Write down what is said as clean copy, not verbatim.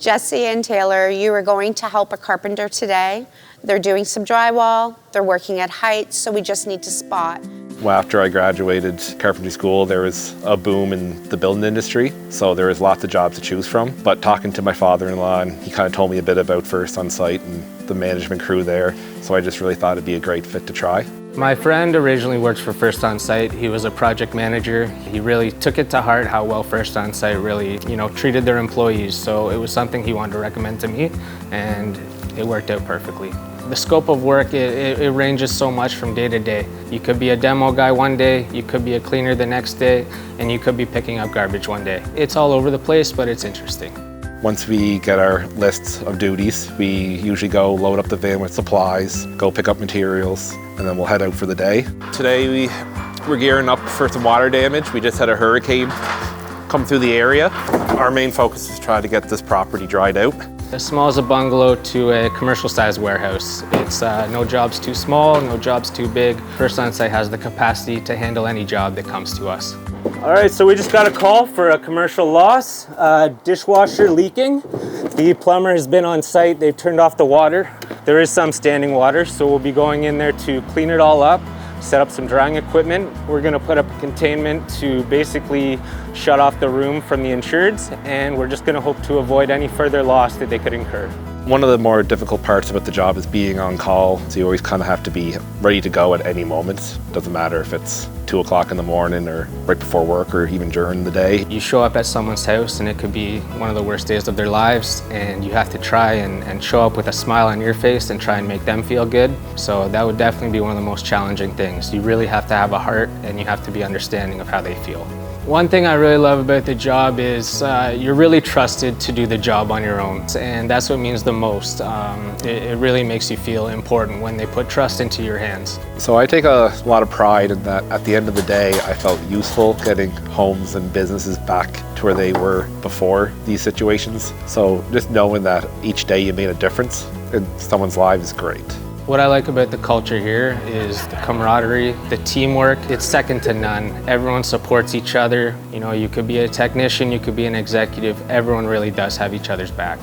Jesse and Taylor, you are going to help a carpenter today. They're doing some drywall, they're working at height, so we just need to spot. Well, after I graduated carpentry school, there was a boom in the building industry, so there was lots of jobs to choose from. But talking to my father-in-law, and he kind of told me a bit about First Onsite and the management crew there, so I just really thought it'd be a great fit to try. My friend originally works for First Onsite. He was a project manager. He really took it to heart how well First Onsite really, treated their employees. So it was something he wanted to recommend to me, and it worked out perfectly. The scope of work, it ranges so much from day to day. You could be a demo guy one day, you could be a cleaner the next day, and you could be picking up garbage one day. It's all over the place, but it's interesting. Once we get our lists of duties, we usually go load up the van with supplies, go pick up materials, and then we'll head out for the day. Today we're gearing up for some water damage. We just had a hurricane come through the area. Our main focus is to try to get this property dried out. As small as a bungalow to a commercial-sized warehouse. It's no job's too small, no job's too big. First Onsite has the capacity to handle any job that comes to us. All right, so we just got a call for a commercial loss, dishwasher leaking. The plumber has been on site, they've turned off the water. There is some standing water, so we'll be going in there to clean it all up, set up some drying equipment. We're gonna put up a containment to basically shut off the room from the insureds, and we're just gonna hope to avoid any further loss that they could incur. One of the more difficult parts about the job is being on call, so you always kind of have to be ready to go at any moment. Doesn't matter if it's 2 o'clock in the morning or right before work or even during the day. You show up at someone's house and it could be one of the worst days of their lives, and you have to try and show up with a smile on your face and try and make them feel good. So that would definitely be one of the most challenging things. You really have to have a heart and you have to be understanding of how they feel. One thing I really love about the job is you're really trusted to do the job on your own, and that's what means the most. It really makes you feel important when they put trust into your hands. So I take a lot of pride in that at the end of the day I felt useful getting homes and businesses back to where they were before these situations. So just knowing that each day you made a difference in someone's life is great. What I like about the culture here is the camaraderie, the teamwork. It's second to none. Everyone supports each other. You could be a technician, you could be an executive. Everyone really does have each other's back.